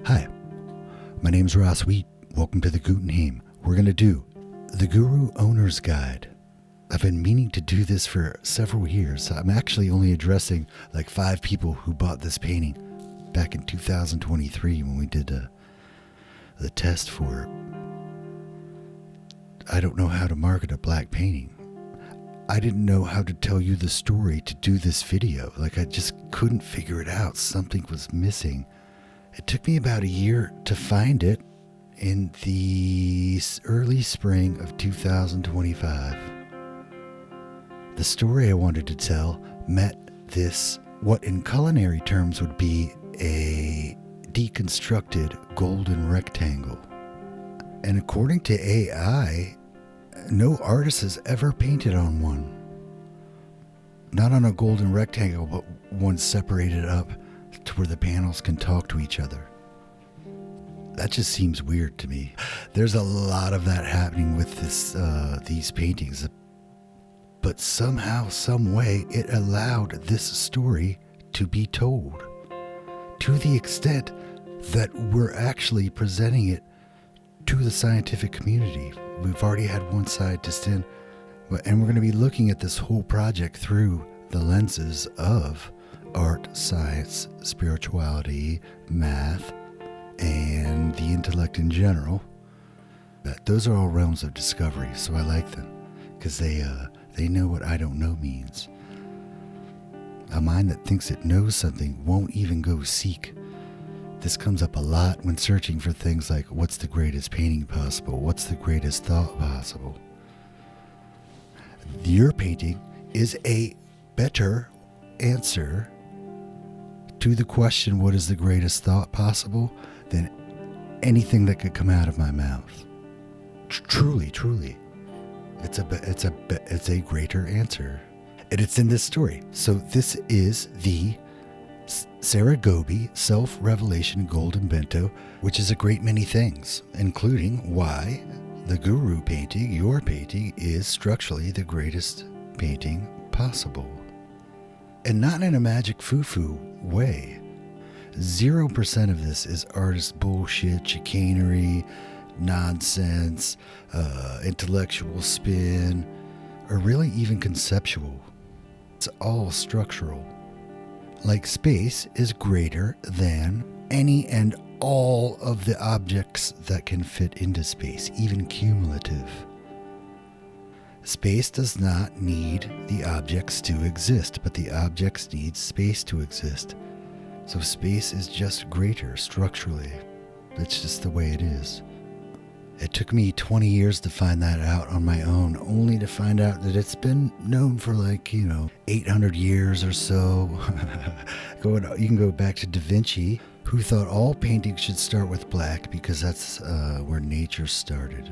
Hi, my name's RAS.wheaht. Welcome to the Gutenheim. We're going to do the Guru Owner's Guide. I've been meaning to do this for several years. I'm actually only addressing like 5 people who bought this painting back in 2023 when we did the test for it. I don't know how to market a black painting. I didn't know how to tell you the story to do this video. Like, I just couldn't figure it out. Something was missing. It took me about a year to find it in the early spring of 2025. The story I wanted to tell met this, what in culinary terms would be a deconstructed golden rectangle. And according to AI, no artist has ever painted on one. Not on a golden rectangle, but one separated up to where the panels can talk to each other. That just seems weird to me. There's a lot of that happening with these paintings. But somehow, some way, it allowed this story to be told. To the extent that we're actually presenting it to the scientific community. We've already had one scientist in, and we're going to be looking at this whole project through the lenses of art, science, spirituality, math, and the intellect in general. Those are all realms of discovery, so I like them because they know what I don't know means. A mind that thinks it knows something won't even go seek. This comes up a lot when searching for things like, what's the greatest painting possible? What's the greatest thought possible? Your painting is a better answer to the question, what is the greatest thought possible, than anything that could come out of my mouth. Truly, truly. It's a greater answer. And it's in this story. So this is the Sarah Gobi Self-Revelation Golden Bento, which is a great many things, including why the Guru painting, your painting, is structurally the greatest painting possible. And not in a magic foo-foo way. 0% of this is artist bullshit, chicanery, nonsense, intellectual spin, or really even conceptual. It's all structural. Like space is greater than any and all of the objects that can fit into space, even cumulative. Space does not need the objects to exist, but the objects need space to exist. So space is just greater structurally. It's just the way it is. It took me 20 years to find that out on my own, only to find out that it's been known for 800 years or so. You can go back to Da Vinci, who thought all paintings should start with black because that's where nature started.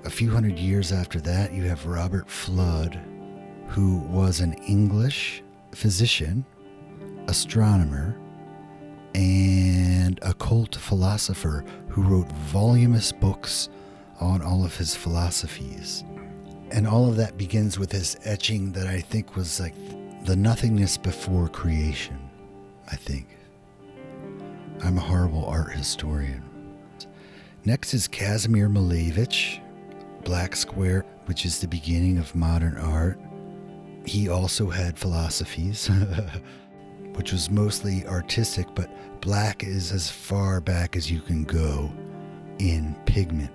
A few hundred years after that, you have Robert Fludd, who was an English physician, astronomer, and occult philosopher who wrote voluminous books on all of his philosophies. And all of that begins with his etching that I think was like the nothingness before creation, I think. I'm a horrible art historian. Next is Kazimir Malevich, Black Square, which is the beginning of modern art. He also had philosophies, which was mostly artistic, but black is as far back as you can go in pigment.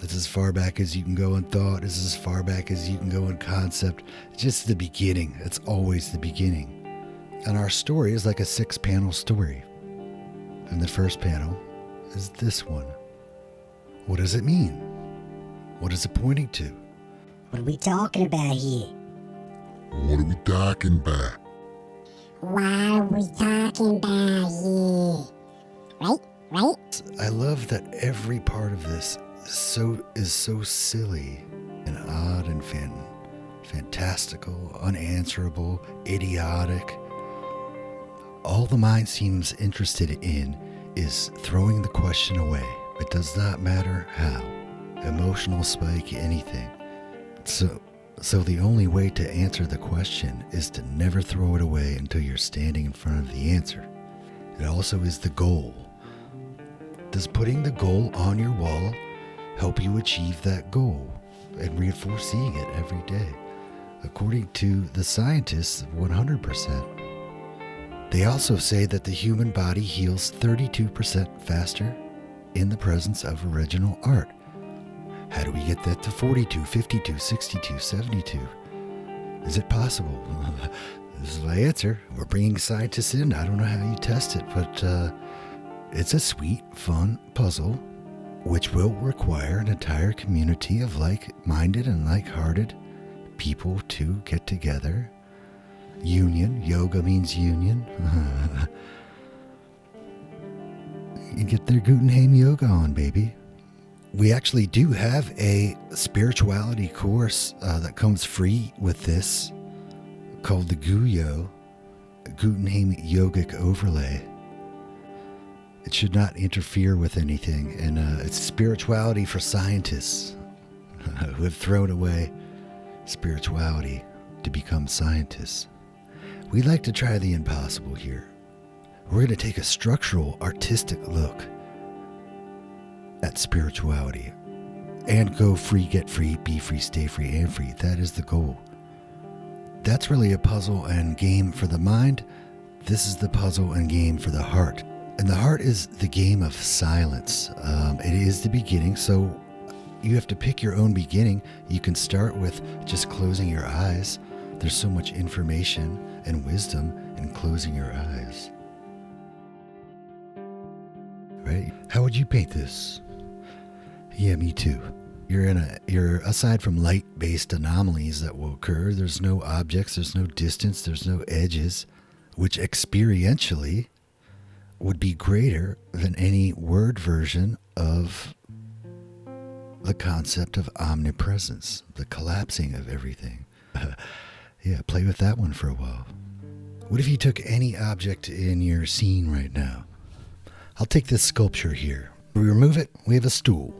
It's as far back as you can go in thought. It's as far back as you can go in concept. It's just the beginning. It's always the beginning. And our story is like a 6-panel story. And the first panel is this one. What does it mean? What is it pointing to? What are we talking about here? What are we talking about? What are we talking about here? Right? I love that every part of this is so silly and odd and fantastical, unanswerable, idiotic. All the mind seems interested in is throwing the question away. It does not matter how. Emotional spike, anything. So the only way to answer the question is to never throw it away until you're standing in front of the answer. It also is the goal. Does putting the goal on your wall help you achieve that goal and reinforce seeing it every day? According to the scientists, 100%. They also say that the human body heals 32% faster in the presence of original art. How do we get that to 42, 52, 62, 72? Is it possible? This is my answer. We're bringing scientists in. I don't know how you test it, but it's a sweet, fun puzzle which will require an entire community of like-minded and like-hearted people to get together. Union. Yoga means union. You get their Gutenheim yoga on, baby. We actually do have a spirituality course that comes free with this called the Guyo, Gutenheim Yogic Overlay. It should not interfere with anything, and it's spirituality for scientists who have thrown away spirituality to become scientists. We like to try the impossible here. We're going to take a structural, artistic look at spirituality and go free, get free, be free, stay free, and free. That is the goal. That's really a puzzle and game for the mind. This is the puzzle and game for the heart. And the heart is the game of silence. It is the beginning, so you have to pick your own beginning. You can start with just closing your eyes. There's so much information and wisdom in closing your eyes. Right? How would you paint this? Yeah, me too. You're aside from light-based anomalies that will occur, there's no objects, there's no distance, there's no edges, which experientially would be greater than any word version of the concept of omnipresence, the collapsing of everything. Yeah, play with that one for a while. What if you took any object in your scene right now? I'll take this sculpture here. We remove it, we have a stool.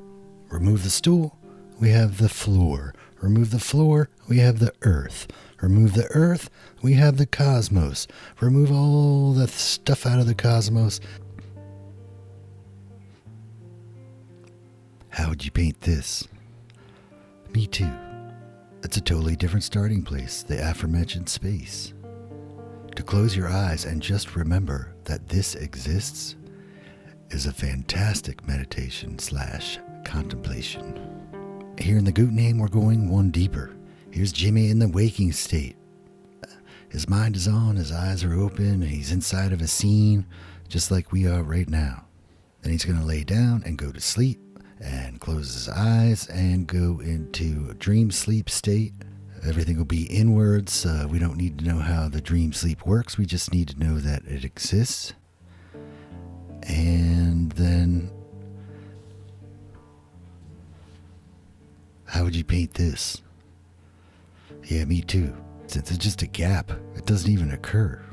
Remove the stool, we have the floor. Remove the floor, we have the earth. Remove the earth, we have the cosmos. Remove all the stuff out of the cosmos. How would you paint this? Me too. It's a totally different starting place, the aforementioned space. To close your eyes and just remember that this exists is a fantastic meditation / contemplation. Here in the Gutenheim, we're going one deeper. Here's Jimmy in the waking state. His mind is on, his eyes are open, and he's inside of a scene just like we are right now. Then he's going to lay down and go to sleep and close his eyes and go into a dream sleep state. Everything will be inwards. We don't need to know how the dream sleep works. We just need to know that it exists. And then, how would you paint this? Yeah, me too. Since it's just a gap, it doesn't even occur.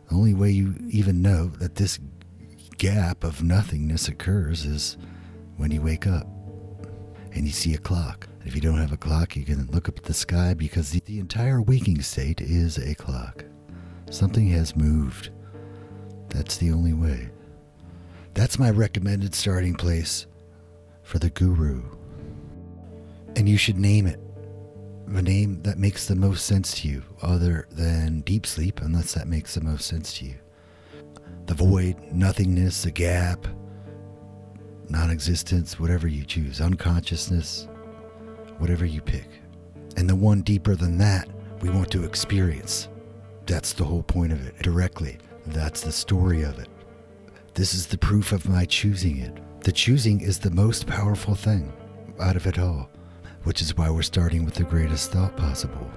The only way you even know that this gap of nothingness occurs is when you wake up and you see a clock. If you don't have a clock, you can look up at the sky because the entire waking state is a clock. Something has moved. That's the only way. That's my recommended starting place for the guru. And you should name it. The name that makes the most sense to you, other than deep sleep, unless that makes the most sense to you. The void, nothingness, the gap, non-existence, whatever you choose, unconsciousness, whatever you pick. And the one deeper than that, we want to experience. That's the whole point of it, directly. That's the story of it. This is the proof of my choosing it. The choosing is the most powerful thing out of it all, which is why we're starting with the greatest thought possible.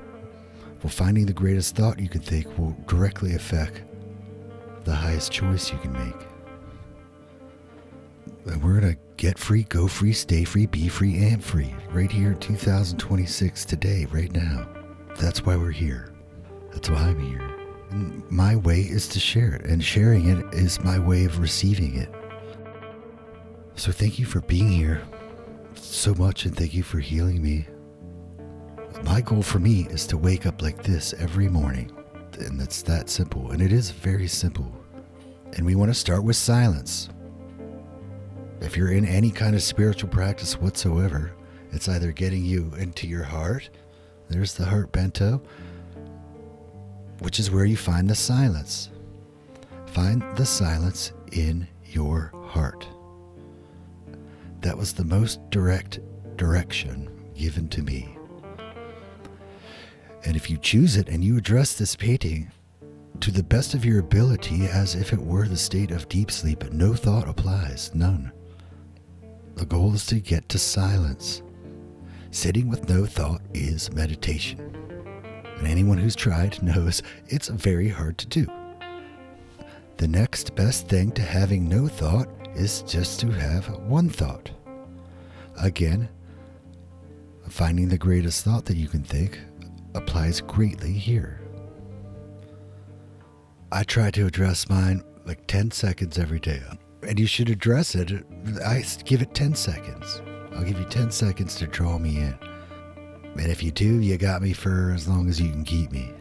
Well, finding the greatest thought you can think will directly affect the highest choice you can make. And we're going to get free, go free, stay free, be free, and free. Right here in 2026, today, right now. That's why we're here. That's why I'm here. And my way is to share it, and sharing it is my way of receiving it. So thank you for being here so much, and thank you for healing me. My goal for me is to wake up like this every morning, and it's that simple, and it is very simple. And we want to start with silence. If you're in any kind of spiritual practice whatsoever, it's either getting you into your heart. There's the heart bento, which is where you find the silence. Find the silence in your heart. That was the most direct direction given to me. And if you choose it and you address this painting to the best of your ability as if it were the state of deep sleep, no thought applies, none. The goal is to get to silence. Sitting with no thought is meditation. And anyone who's tried knows it's very hard to do. The next best thing to having no thought is just to have one thought. Again, finding the greatest thought that you can think applies greatly here. I try to address mine like 10 seconds every day. And you should address it. I give it 10 seconds. I'll give you 10 seconds to draw me in. And if you do, you got me for as long as you can keep me.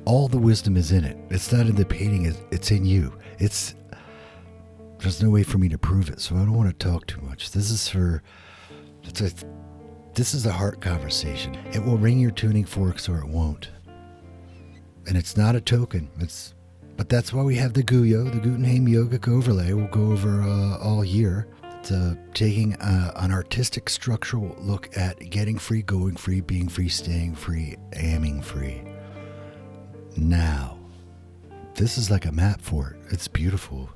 All the wisdom is in it. It's not in the painting, it's in you. There's no way for me to prove it, so I don't want to talk too much. This is a heart conversation. It will ring your tuning forks or it won't. And it's not a token. But that's why we have the Guyo, the Gutenheim Yogic Overlay. We'll go over all year. It's taking an artistic structural look at getting free, going free, being free, staying free, aiming free. Now, this is like a map for it. It's beautiful.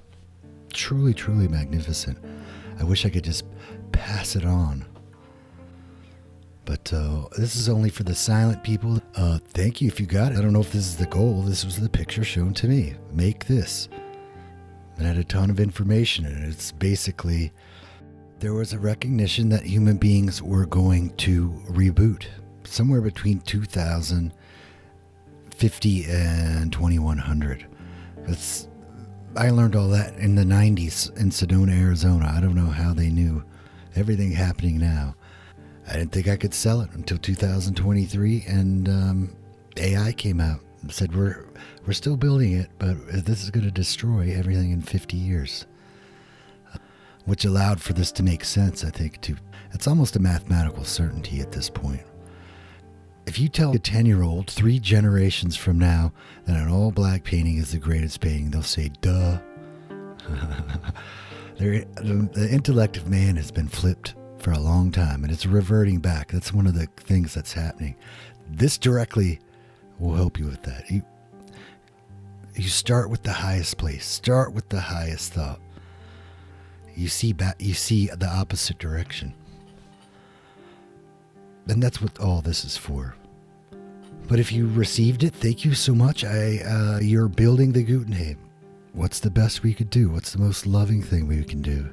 Truly, truly magnificent. I wish I could just pass it on. But this is only for the silent people. Thank you if you got it. I don't know if this is the goal. This was the picture shown to me. Make this. It had a ton of information in it. It's basically, there was a recognition that human beings were going to reboot somewhere between 2050 and 2100. I learned all that in the 90s in Sedona, Arizona. I don't know how they knew everything happening now. I didn't think I could sell it until 2023, and AI came out and said, we're still building it, but this is going to destroy everything in 50 years. Which allowed for this to make sense, I think, too. It's almost a mathematical certainty at this point. If you tell a 10-year-old 3 generations from now that an all-black painting is the greatest painting, they'll say, duh. The intellect of man has been flipped for a long time, and it's reverting back. That's one of the things that's happening. This directly will help you with that. You start with the highest place. Start with the highest thought. You see the opposite direction. And that's what all this is for. But if you received it, thank you so much. You're building the Gutenheim. What's the best we could do? What's the most loving thing we can do?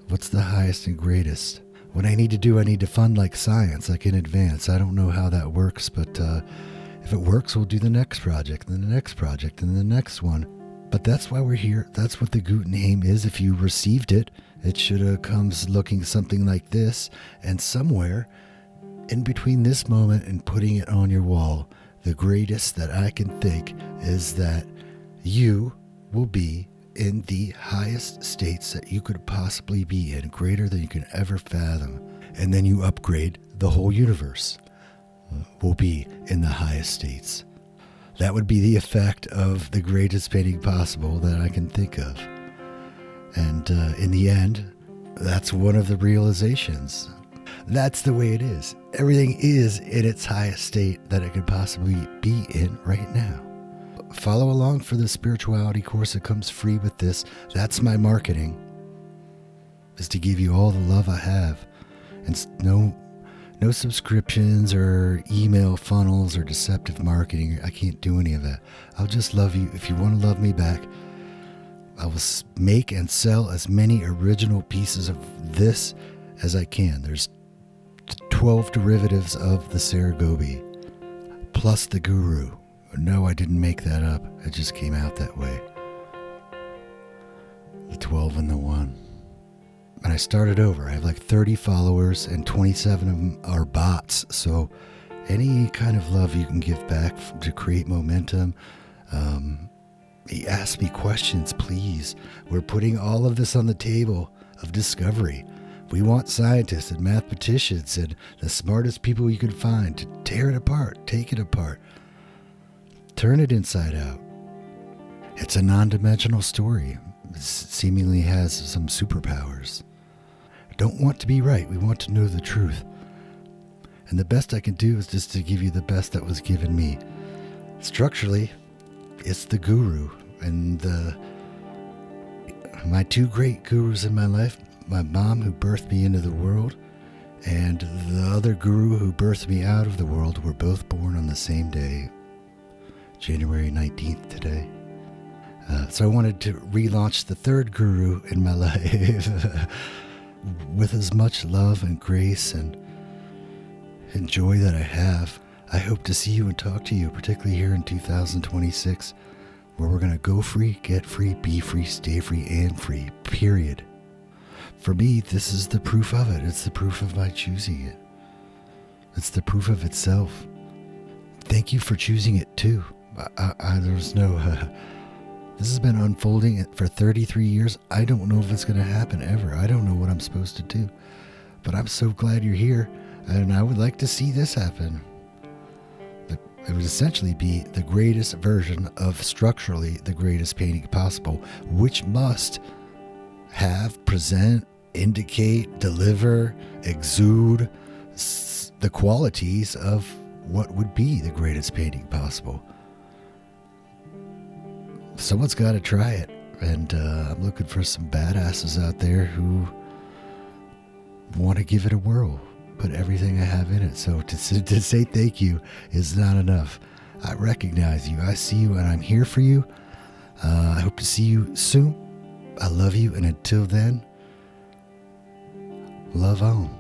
What's the highest and greatest? What I need to do, I need to fund like science, like in advance. I don't know how that works, but if it works, we'll do the next project, then the next project, and the next one. But that's why we're here. That's what the Gutenheim is. If you received it, it should have come looking something like this. And somewhere in between this moment and putting it on your wall, the greatest that I can think is that you will be in the highest states that you could possibly be in, greater than you can ever fathom. And then you upgrade the whole universe. Will be in the highest states. That would be the effect of the greatest painting possible that I can think of. And in the end, that's one of the realizations. That's the way it is. Everything is in its highest state that it could possibly be in right now. Follow along for the spirituality course that comes free with this. That's my marketing, is to give you all the love I have. And no subscriptions or email funnels or deceptive marketing. I can't do any of that. I'll just love you. If you want to love me back, I will make and sell as many original pieces of this as I can. There's 12 derivatives of the Saragobi, plus the Guru. No, I didn't make that up. It just came out that way. The 12 and the 1. And I started over. I have like 30 followers and 27 of them are bots. So any kind of love you can give back to create momentum. Ask me questions, please. We're putting all of this on the table. of discovery. We want scientists and mathematicians and the smartest people you can find to tear it apart, take it apart, turn it inside out. It's a non-dimensional story. It seemingly has some superpowers. Don't want to be right. We want to know the truth. And the best I can do is just to give you the best that was given me. Structurally, it's the guru. And my two great gurus in my life, my mom who birthed me into the world, and the other guru who birthed me out of the world, were both born on the same day, January 19th today. So I wanted to relaunch the third guru in my life with as much love and grace and joy that I have. I hope to see you and talk to you, particularly here in 2026, where we're going to go free, get free, be free, stay free, and free, period. For me, this is the proof of it. It's the proof of my choosing it. It's the proof of itself. Thank you for choosing it too. There's no... this has been unfolding for 33 years. I don't know if it's going to happen ever. I don't know what I'm supposed to do. But I'm so glad you're here, and I would like to see this happen. It would essentially be the greatest version of structurally the greatest painting possible, which must have, present, indicate, deliver, exude the qualities of what would be the greatest painting possible. Someone's got to try it, and I'm looking for some badasses out there who want to give it a whirl, put everything I have in it. So to say thank you is not enough. I recognize you, I see you, and I'm here for you. I hope to see you soon. I love you, and until then, love on.